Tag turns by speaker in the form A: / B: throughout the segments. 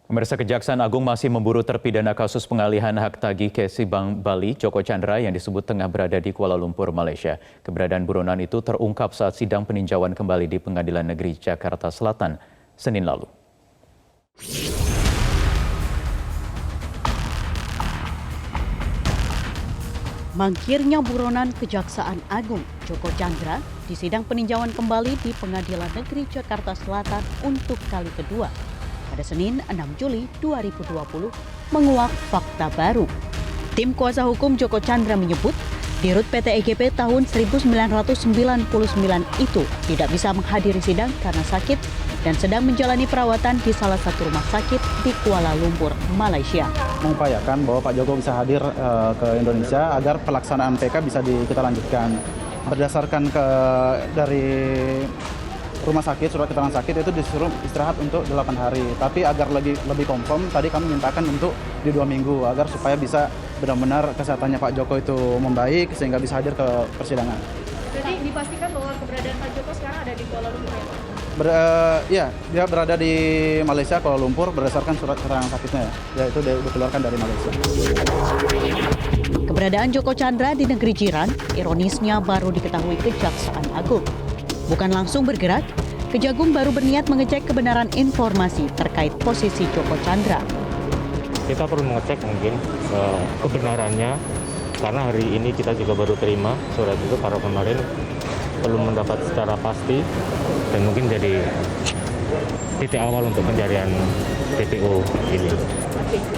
A: Pemirsa, Kejaksaan Agung masih memburu terpidana kasus pengalihan hak tagih KC Bank Bali, Joko Chandra yang disebut tengah berada di Kuala Lumpur, Malaysia. Keberadaan buronan itu terungkap saat sidang peninjauan kembali di Pengadilan Negeri Jakarta Selatan, Senin lalu.
B: Mangkirnya buronan Kejaksaan Agung Joko Chandra di sidang peninjauan kembali di Pengadilan Negeri Jakarta Selatan untuk kali kedua pada Senin 6 Juli 2020 menguak fakta baru. Tim kuasa hukum Joko Chandra menyebut Dirut PT EGP tahun 1999 itu tidak bisa menghadiri sidang karena sakit dan sedang menjalani perawatan di salah satu rumah sakit di Kuala Lumpur, Malaysia.
C: Mengupayakan bahwa Pak Joko bisa hadir ke Indonesia agar pelaksanaan PK bisa kita lanjutkan. Berdasarkan dari rumah sakit, surat keterangan sakit itu disuruh istirahat untuk 8 hari. Tapi agar lebih confirm, tadi kami mintakan untuk di 2 minggu agar supaya bisa benar-benar kesehatannya Pak Joko itu membaik sehingga bisa hadir ke persidangan.
D: Jadi dipastikan bahwa keberadaan Pak Joko sekarang ada di Kuala Lumpur ya Pak?
C: Ya, dia berada di Malaysia, Kuala Lumpur berdasarkan surat keterangan sakitnya. Ya, itu dikeluarkan dari Malaysia.
B: Keberadaan Joko Chandra di negeri jiran, ironisnya baru diketahui Kejaksaan Agung. Bukan langsung bergerak, Kejagung baru berniat mengecek kebenaran informasi terkait posisi Joko Chandra.
E: Kita perlu mengecek mungkin kebenarannya, karena hari ini kita juga baru terima surat itu, karena kemarin belum mendapat secara pasti dan mungkin jadi titik awal untuk pencarian DPO ini.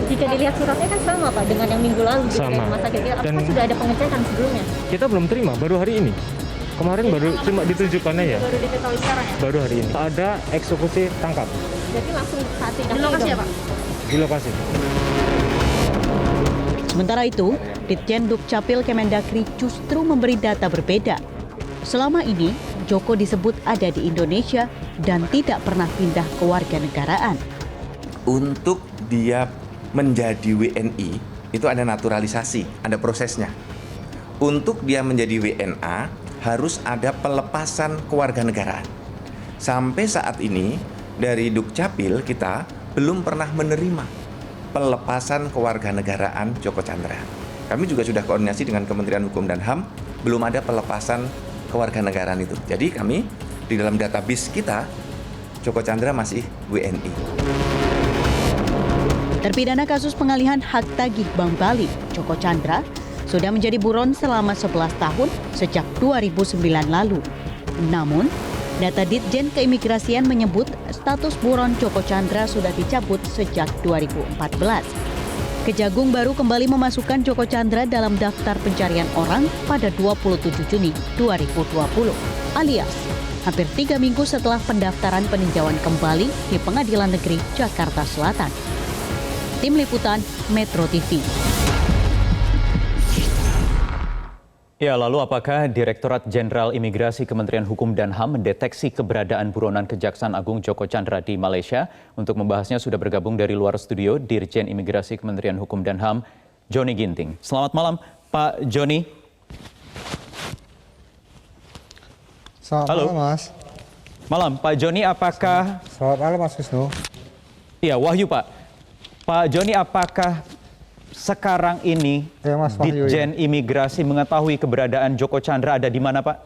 D: Jika dilihat suratnya kan sama Pak dengan yang minggu lalu di
E: Sama.
D: rumah sakit.
E: Dan
D: apakah sudah ada pengecekan sebelumnya?
E: kita belum terima, baru hari ini. Kemarin baru cuma ditunjukkannya ya.
D: Baru diketahui sekarang ya?
E: Baru hari ini. Ada eksekusi tangkap
D: Jadi langsung saat ini. Di lokasi ya Pak?
E: di lokasi.
B: Sementara itu, Ditjen Dukcapil Kemendagri justru memberi data berbeda. Selama ini, Joko disebut ada di Indonesia dan tidak pernah pindah ke warganegaraan.
F: Untuk dia menjadi WNI, itu ada naturalisasi, ada prosesnya. Untuk dia menjadi WNA, harus ada pelepasan kewarganegaraan. Sampai saat ini, dari Dukcapil kita belum pernah menerima pelepasan kewarganegaraan Joko Chandra. Kami juga sudah koordinasi dengan Kementerian Hukum dan HAM, belum ada pelepasan kewarganegaraan itu. Jadi kami di dalam database kita, Joko Chandra masih WNI.
B: Terpidana kasus pengalihan hak tagih Bank Bali, Joko Chandra, sudah menjadi buron selama 11 tahun sejak 2009 lalu. Namun, data Ditjen Keimigrasian menyebut status buron Joko Chandra sudah dicabut sejak 2014. Kejagung baru kembali memasukkan Joko Chandra dalam daftar pencarian orang pada 27 Juni 2020, alias hampir 3 minggu setelah pendaftaran peninjauan kembali di Pengadilan Negeri Jakarta Selatan. Tim Liputan Metro TV.
A: Ya, lalu apakah Direktorat Jenderal Imigrasi Kementerian Hukum dan HAM mendeteksi keberadaan buronan Kejaksaan Agung Joko Chandra di Malaysia? Untuk membahasnya sudah bergabung dari luar studio Dirjen Imigrasi Kementerian Hukum dan HAM, Joni Ginting. Selamat malam, Pak Joni.
G: Selamat malam, Mas.
A: Malam, Pak Joni, apakah...
G: Selamat malam, Mas Wisnu.
A: Iya, Wahyu, Pak. Pak Joni, apakah sekarang ini
G: Ya, Mas Wahyu,
A: Ditjen Imigrasi mengetahui keberadaan Joko Chandra ada di mana, Pak?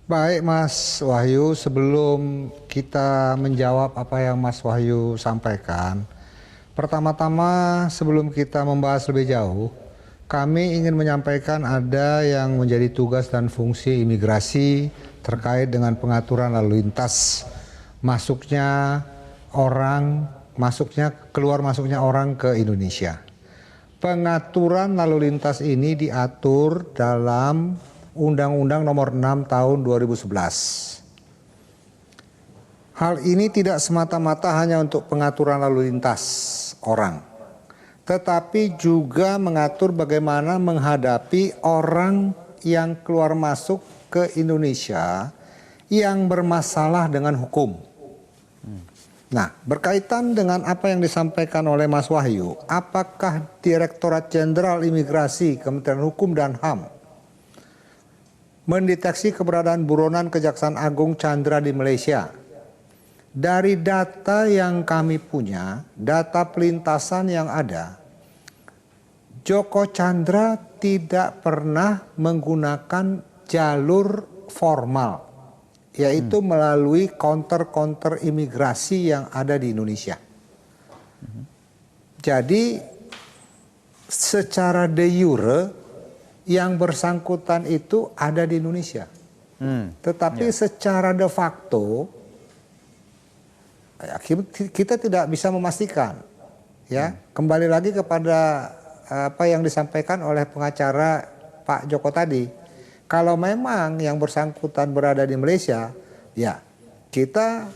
G: Baik, Mas Wahyu, sebelum kita menjawab apa yang Mas Wahyu sampaikan, pertama-tama sebelum kita membahas lebih jauh, kami ingin menyampaikan ada yang menjadi tugas dan fungsi imigrasi terkait dengan pengaturan lalu lintas keluar masuknya orang ke Indonesia. Pengaturan lalu lintas ini diatur dalam Undang-Undang Nomor 6 Tahun 2011. Hal ini tidak semata-mata hanya untuk pengaturan lalu lintas orang, tetapi juga mengatur bagaimana menghadapi orang yang keluar masuk ke Indonesia yang bermasalah dengan hukum. Nah, berkaitan dengan apa yang disampaikan oleh Mas Wahyu, apakah Direktorat Jenderal Imigrasi Kementerian Hukum dan HAM mendeteksi keberadaan buronan Kejaksaan Agung Chandra di Malaysia? dari data yang kami punya, data pelintasan yang ada, Joko Chandra tidak pernah menggunakan jalur formal, yaitu melalui counter imigrasi yang ada di Indonesia. Jadi secara de jure yang bersangkutan itu ada di Indonesia. Tetapi secara de facto kita tidak bisa memastikan. Ya, kembali lagi kepada apa yang disampaikan oleh pengacara Pak Joko tadi. Kalau memang yang bersangkutan berada di Malaysia, ya kita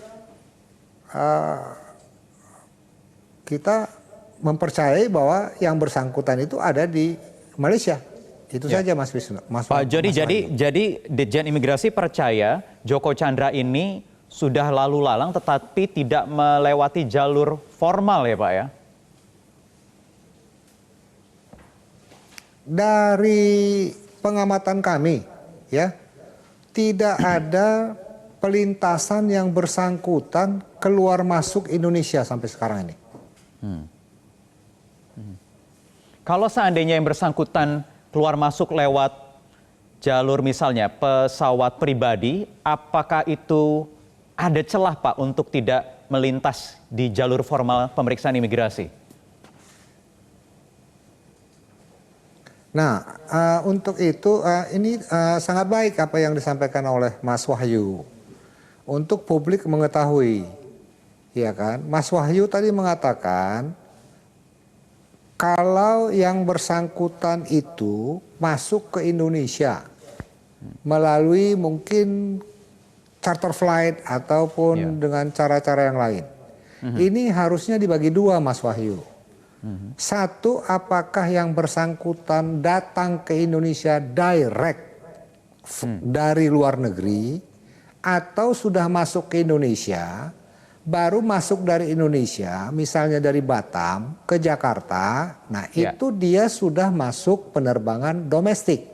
G: mempercayai bahwa yang bersangkutan itu ada di Malaysia. Itu saja Mas Wisnu.
A: Pak Jody, jadi Ditjen Imigrasi percaya Joko Chandra ini sudah lalu lalang tetapi tidak melewati jalur formal ya Pak ya?
G: Dari pengamatan kami ya, tidak ada pelintasan yang bersangkutan keluar masuk Indonesia sampai sekarang ini.
A: Kalau seandainya yang bersangkutan keluar masuk lewat jalur misalnya pesawat pribadi, apakah itu ada celah Pak untuk tidak melintas di jalur formal pemeriksaan imigrasi?
G: Nah, untuk itu ini sangat baik apa yang disampaikan oleh Mas Wahyu. Untuk publik mengetahui, ya kan? Mas Wahyu tadi mengatakan kalau yang bersangkutan itu masuk ke Indonesia melalui mungkin charter flight ataupun dengan cara-cara yang lain. Ini harusnya dibagi dua Mas Wahyu. Satu, apakah yang bersangkutan datang ke Indonesia direct dari luar negeri atau sudah masuk ke Indonesia, baru masuk dari Indonesia, misalnya dari Batam ke Jakarta, nah itu dia sudah masuk penerbangan domestik.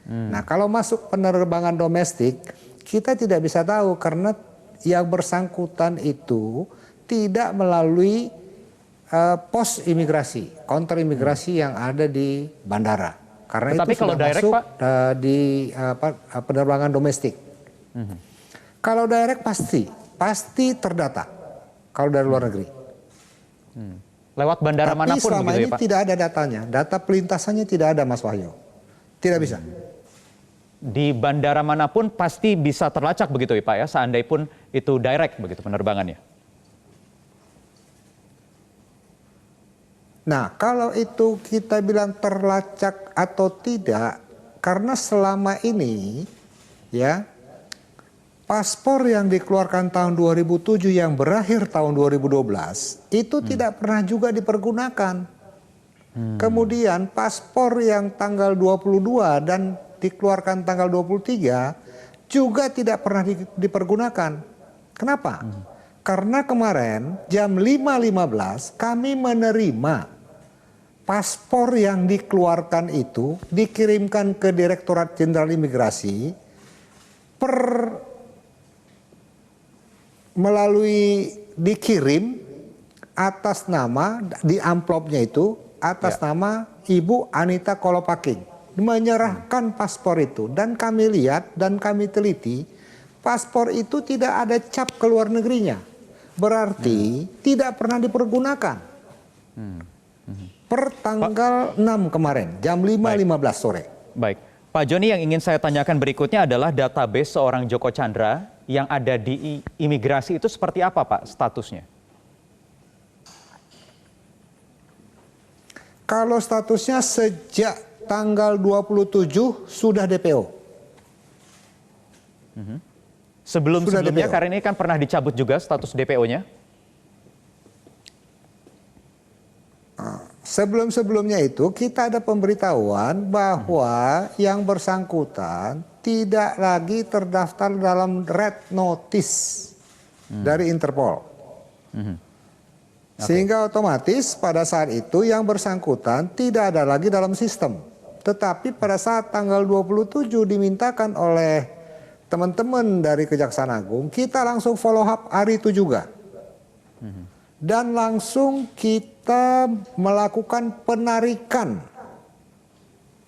G: Nah kalau masuk penerbangan domestik, kita tidak bisa tahu karena yang bersangkutan itu tidak melalui pos imigrasi, counter imigrasi yang ada di bandara. Karena
A: tetapi
G: itu
A: kalau
G: sudah
A: direct,
G: masuk
A: Pak?
G: Di penerbangan domestik. Kalau direct pasti terdata kalau dari luar negeri.
A: Lewat bandara
G: Tapi
A: manapun
G: selama
A: begitu
G: ini
A: ya Pak?
G: tidak ada datanya, data pelintasannya tidak ada Mas Wahyu. Tidak bisa.
A: Di bandara manapun pasti bisa terlacak begitu ya Pak ya, seandainya pun itu direct begitu penerbangannya.
G: Nah, kalau itu kita bilang terlacak atau tidak, karena selama ini ya paspor yang dikeluarkan tahun 2007 yang berakhir tahun 2012 itu tidak pernah juga dipergunakan. Kemudian paspor yang tanggal 22 dan dikeluarkan tanggal 23 juga tidak pernah dipergunakan. Kenapa? Karena kemarin jam 5.15 kami menerima paspor yang dikeluarkan itu dikirimkan ke Direktorat Jenderal Imigrasi melalui dikirim atas nama di amplopnya itu atas nama Ibu Anita Kolopaking menyerahkan paspor itu, dan kami lihat dan kami teliti paspor itu tidak ada cap ke luar negerinya, berarti tidak pernah dipergunakan. Per tanggal 6 kemarin jam 5.15 sore.
A: Baik, Pak Joni, yang ingin saya tanyakan berikutnya adalah database seorang Joko Chandra yang ada di imigrasi itu seperti apa Pak statusnya?
G: Kalau statusnya sejak tanggal 27 sudah DPO.
A: Sebelum-sebelumnya,
G: DPO.
A: karena ini kan pernah dicabut juga status DPO-nya?
G: Sebelum-sebelumnya itu kita ada pemberitahuan bahwa yang bersangkutan tidak lagi terdaftar dalam red notice dari Interpol. Sehingga otomatis pada saat itu yang bersangkutan tidak ada lagi dalam sistem. Tetapi pada saat tanggal 27 dimintakan oleh teman-teman dari Kejaksaan Agung, kita langsung follow up hari itu juga. Dan langsung kita melakukan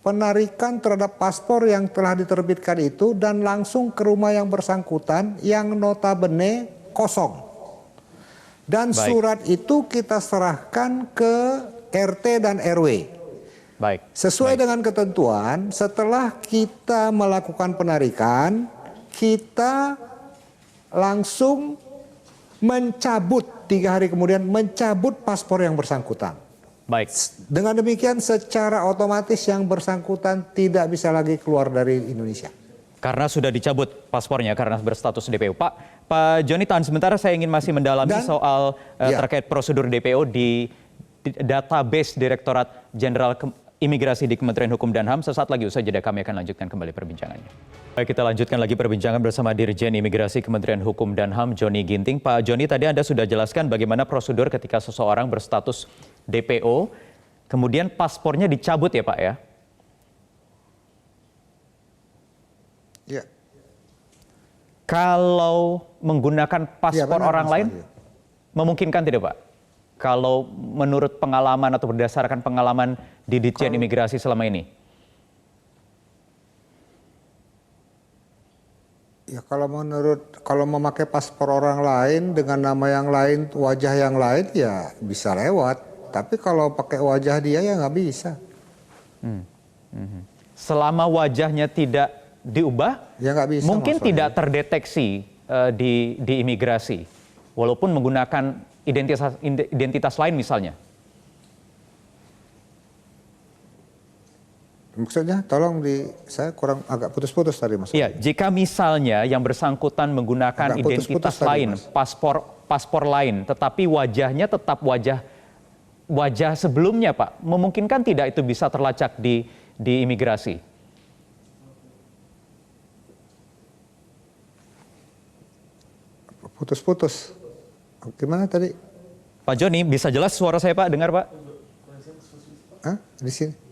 G: penarikan terhadap paspor yang telah diterbitkan itu dan langsung ke rumah yang bersangkutan yang notabene kosong. Dan
A: Baik.
G: surat itu kita serahkan ke RT dan RW.
A: Baik.
G: Sesuai dengan ketentuan, setelah kita melakukan penarikan, kita langsung mencabut 3 hari kemudian mencabut paspor yang bersangkutan.
A: Baik.
G: Dengan demikian secara otomatis yang bersangkutan tidak bisa lagi keluar dari Indonesia.
A: Karena sudah dicabut paspornya karena berstatus DPO. Pak Joni, tahan sementara, saya ingin masih mendalami soal terkait prosedur DPO di database Direktorat Jenderal Imigrasi di Kementerian Hukum dan HAM. Sesaat lagi usai jeda kami akan lanjutkan kembali perbincangannya. Baik, kita lanjutkan lagi perbincangan bersama Dirjen Imigrasi Kementerian Hukum dan HAM, Joni Ginting. Pak Joni, tadi Anda sudah jelaskan bagaimana prosedur ketika seseorang berstatus DPO, kemudian paspornya dicabut ya Pak ya?
G: Ya.
A: Kalau menggunakan paspor
G: benar,
A: orang
G: Mas
A: lain,
G: Wahyu.
A: memungkinkan tidak Pak? Kalau menurut pengalaman atau berdasarkan pengalaman di Ditjen Imigrasi selama ini?
G: Ya kalau memakai paspor orang lain dengan nama yang lain, wajah yang lain ya bisa lewat. Tapi kalau pakai wajah dia ya nggak bisa.
A: Selama wajahnya tidak diubah,
G: Ya nggak bisa.
A: mungkin
G: Mas Wahyu.
A: tidak terdeteksi di imigrasi, walaupun menggunakan identitas lain misalnya.
G: Maksudnya tolong saya kurang agak putus-putus tadi Mas.
A: Iya, jika misalnya yang bersangkutan menggunakan
G: Agak putus-putus
A: identitas
G: tadi,
A: lain,
G: Mas.
A: paspor lain, tetapi wajahnya tetap wajah sebelumnya, Pak, memungkinkan tidak itu bisa terlacak di imigrasi?
G: Putus-putus. Gimana tadi?
A: Pak Joni, bisa jelas suara saya, Pak? Dengar, Pak?
G: Hah? Di sini?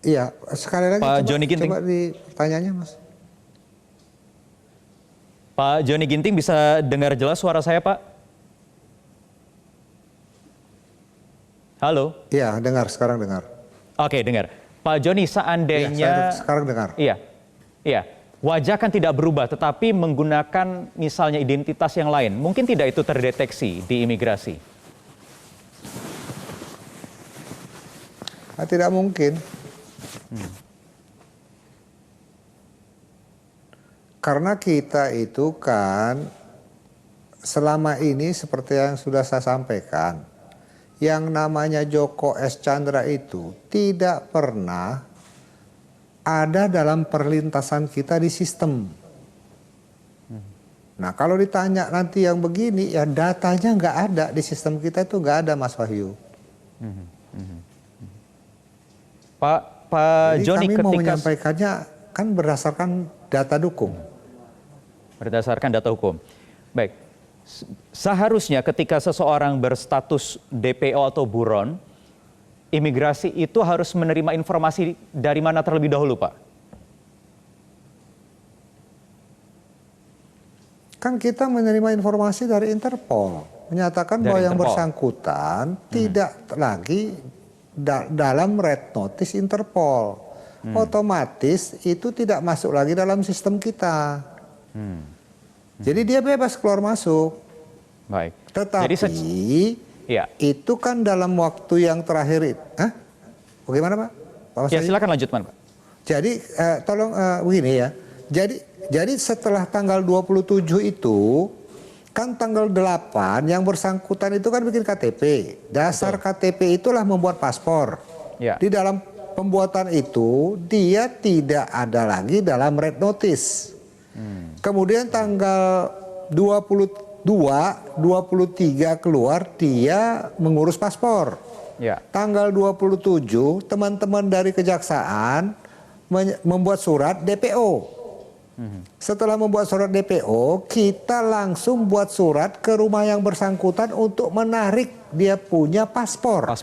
G: Iya, sekali lagi
A: Pak Joni Ginting.
G: coba ditanyanya Mas.
A: Pak Joni Ginting, bisa dengar jelas suara saya, Pak? Halo?
G: Iya, sekarang dengar.
A: Oke, dengar. Pak Joni, seandainya...
G: Sekarang dengar.
A: Iya, wajah kan tidak berubah, tetapi menggunakan misalnya identitas yang lain. Mungkin tidak itu terdeteksi di imigrasi?
G: Tidak mungkin. Karena kita itu kan selama ini seperti yang sudah saya sampaikan, yang namanya Joko S. Chandra itu tidak pernah ada dalam perlintasan kita di sistem. Nah kalau ditanya nanti yang begini, ya datanya nggak ada di sistem kita, itu nggak ada Mas Wahyu.
A: Pak
G: Jadi
A: Joni,
G: kami mau
A: ketika
G: menyampaikannya kan berdasarkan data dukung.
A: berdasarkan data hukum. Baik, seharusnya ketika seseorang berstatus DPO atau buron, imigrasi itu harus menerima informasi dari mana terlebih dahulu, Pak?
G: Kan kita menerima informasi dari Interpol, menyatakan
A: Dari
G: bahwa yang
A: Interpol.
G: bersangkutan tidak lagi dalam red notice Interpol. Otomatis itu tidak masuk lagi dalam sistem kita. Jadi dia bebas keluar masuk.
A: Baik.
G: Tetapi
A: ya.
G: itu kan dalam waktu yang terakhir. Bagaimana Pak?
A: Ya, silakan lanjutkan, Pak.
G: Jadi tolong begini ya. Jadi setelah tanggal 27 itu kan tanggal 8 yang bersangkutan itu kan bikin KTP. Dasar KTP itulah membuat paspor.
A: Ya.
G: Di dalam pembuatan itu dia tidak ada lagi dalam red notice. Kemudian tanggal 22, 23 keluar dia mengurus paspor.
A: Ya.
G: Tanggal 27 teman-teman dari kejaksaan membuat surat DPO. Setelah membuat surat DPO, kita langsung buat surat ke rumah yang bersangkutan untuk menarik dia punya paspor.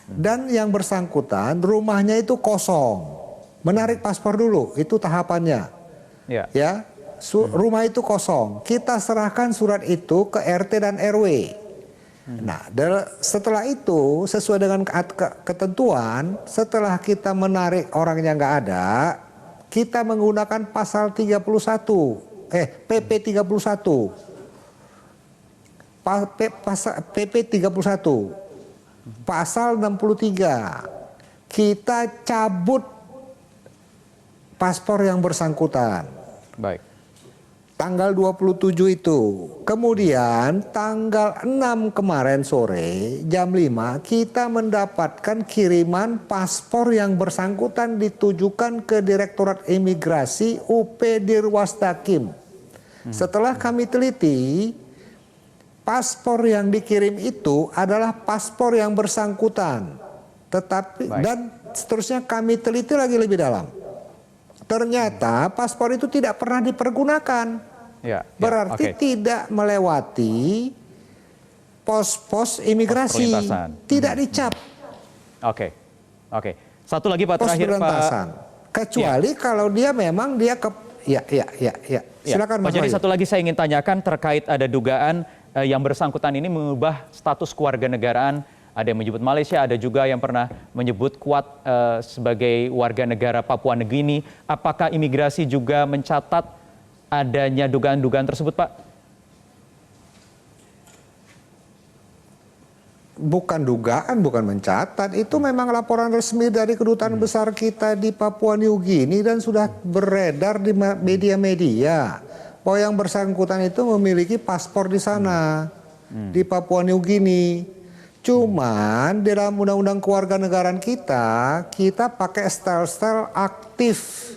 G: Dan yang bersangkutan rumahnya itu kosong. Menarik paspor dulu, itu tahapannya.
A: Ya.
G: Ya, rumah itu kosong. Kita serahkan surat itu ke RT dan RW. Nah, setelah itu sesuai dengan ketentuan, setelah kita menarik orangnya nggak ada, kita menggunakan pasal 31, PP 31. PP 31, pasal 63, kita cabut paspor yang bersangkutan.
A: Baik.
G: Tanggal 27 itu. Kemudian tanggal 6 kemarin sore jam 5 kita mendapatkan kiriman paspor yang bersangkutan ditujukan ke Direktorat Imigrasi UP Dirwastakim. Setelah kami teliti, paspor yang dikirim itu adalah paspor yang bersangkutan. Tetapi dan seterusnya kami teliti lagi lebih dalam. Ternyata paspor itu tidak pernah dipergunakan. Berarti tidak melewati pos-pos imigrasi, tidak dicap.
A: Oke. Satu lagi Pak terakhir Pak.
G: Kecuali kalau dia memang dia silakan
A: Pak Jadi satu lagi saya ingin tanyakan terkait ada dugaan yang bersangkutan ini mengubah status kewarganegaraan. Ada yang menyebut Malaysia, ada juga yang pernah menyebut Kuat sebagai warga negara Papua Nugini. Apakah imigrasi juga mencatat adanya dugaan-dugaan tersebut, Pak?
G: Bukan dugaan, bukan mencatat. Itu memang laporan resmi dari kedutaan besar kita di Papua Nugini dan sudah beredar di media-media bahwa yang bersangkutan itu memiliki paspor di sana, di Papua Nugini. Cuman di dalam undang-undang kewarganegaraan kita pakai style aktif.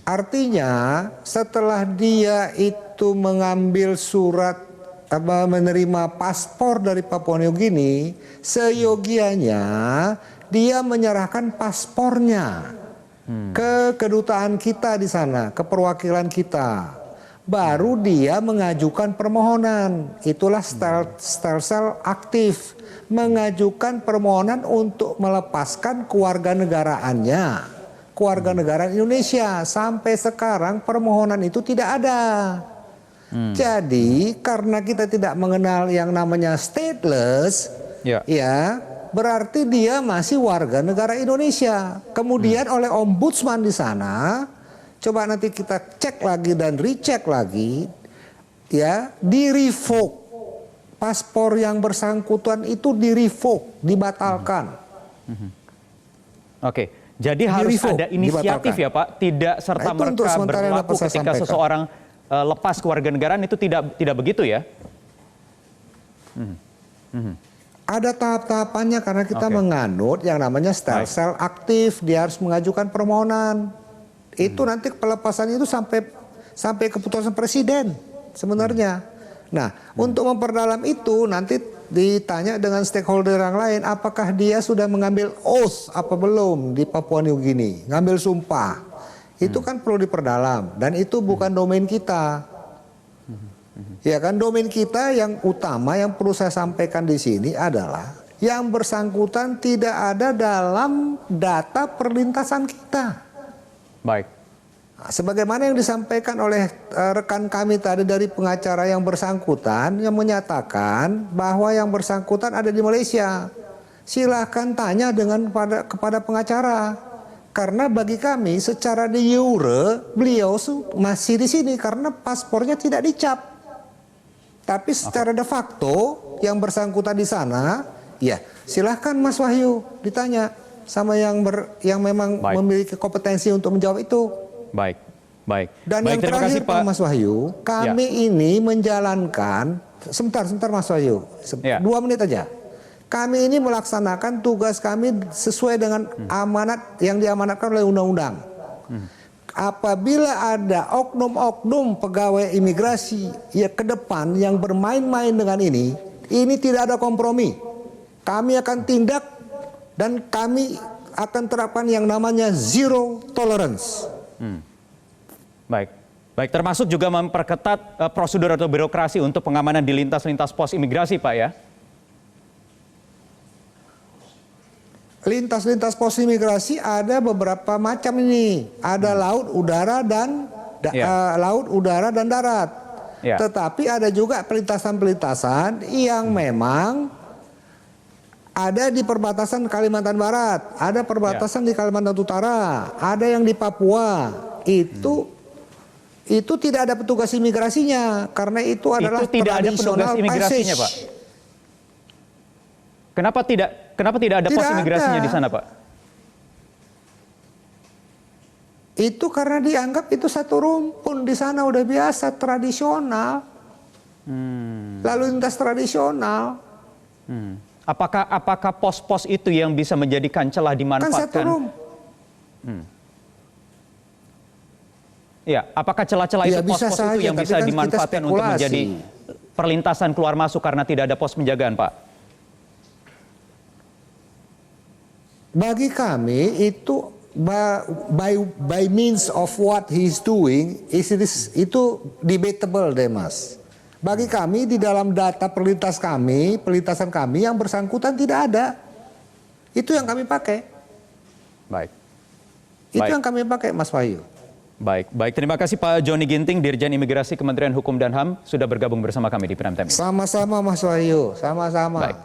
G: Artinya setelah dia itu mengambil surat menerima paspor dari Papua Nugini, seyogianya dia menyerahkan paspornya ke kedutaan kita di sana, ke perwakilan kita. Baru dia mengajukan permohonan. Itulah style aktif, mengajukan permohonan untuk melepaskan kewarganegaraannya, kewarganegaraan Indonesia. Sampai sekarang permohonan itu tidak ada. Jadi karena kita tidak mengenal yang namanya stateless, berarti dia masih warga negara Indonesia. Kemudian oleh ombudsman di sana, coba nanti kita cek lagi dan recheck lagi, di revoke paspor yang bersangkutan itu, di revoke, dibatalkan.
A: Oke, jadi harus ada inisiatif ya Pak, tidak serta merta berlaku ketika seseorang lepas kewarganegaraan itu tidak begitu ya?
G: Ada tahap-tahapannya karena kita menganut yang namanya style aktif, dia harus mengajukan permohonan. Itu nanti pelepasan itu sampai keputusan presiden sebenarnya. Nah, untuk memperdalam itu nanti ditanya dengan stakeholder yang lain, apakah dia sudah mengambil oath apa belum di Papua Nugini, ngambil sumpah. Itu kan perlu diperdalam dan itu bukan domain kita. Ya kan, domain kita yang utama yang perlu saya sampaikan di sini adalah yang bersangkutan tidak ada dalam data perlintasan kita.
A: Baik.
G: Sebagaimana yang disampaikan oleh rekan kami tadi dari pengacara yang bersangkutan yang menyatakan bahwa yang bersangkutan ada di Malaysia. Silahkan tanya kepada pengacara. Karena bagi kami secara de jure beliau masih di sini karena paspornya tidak dicap. Tapi secara de facto yang bersangkutan di sana, ya silahkan Mas Wahyu ditanya sama yang memang memiliki kompetensi untuk menjawab itu.
A: Baik.
G: Dan yang terakhir Pak Mas Wahyu, kami ini menjalankan, sebentar Mas Wahyu, 2 menit aja. Kami ini melaksanakan tugas kami sesuai dengan amanat yang diamanatkan oleh undang-undang. Apabila ada oknum-oknum pegawai imigrasi ke depan yang bermain-main dengan ini tidak ada kompromi. Kami akan tindak dan kami akan terapkan yang namanya zero tolerance.
A: Baik, termasuk juga memperketat prosedur atau birokrasi untuk pengamanan di lintas-lintas pos imigrasi, Pak ya?
G: Lintas-lintas pos imigrasi ada beberapa macam ini. Ada laut, udara, dan laut, udara, dan darat.
A: Ya.
G: Tetapi ada juga pelintasan-pelintasan yang memang ada di perbatasan Kalimantan Barat, ada perbatasan di Kalimantan Utara, ada yang di Papua. Itu tidak ada petugas imigrasinya karena itu adalah
A: Itu tidak ada petugas imigrasinya, Pak. Kenapa tidak ada pos imigrasinya di sana, Pak?
G: Itu karena dianggap itu satu rumpun di sana udah biasa tradisional, lalu lintas tradisional.
A: Apakah pos-pos itu yang bisa menjadikan celah
G: Kan
A: dimanfaatkan?
G: satu
A: Ya, apakah celah-celah
G: Ya,
A: itu
G: bisa
A: pos-pos
G: saja,
A: itu yang
G: tapi
A: bisa
G: kan kita
A: dimanfaatkan untuk
G: spekulasi.
A: menjadi perlintasan keluar masuk karena tidak ada pos penjagaan, Pak?
G: Bagi kami itu by means of what he's doing itu debatable deh, Mas. Bagi kami di dalam data perlintasan kami yang bersangkutan tidak ada. Itu yang kami pakai.
A: Baik.
G: Itu yang kami pakai, Mas Wahyu.
A: Baik. Terima kasih Pak Joni Ginting, Dirjen Imigrasi Kementerian Hukum dan HAM sudah bergabung bersama kami di Prime Time.
G: Sama-sama, Mas Wahyu. Sama-sama.
A: Baik.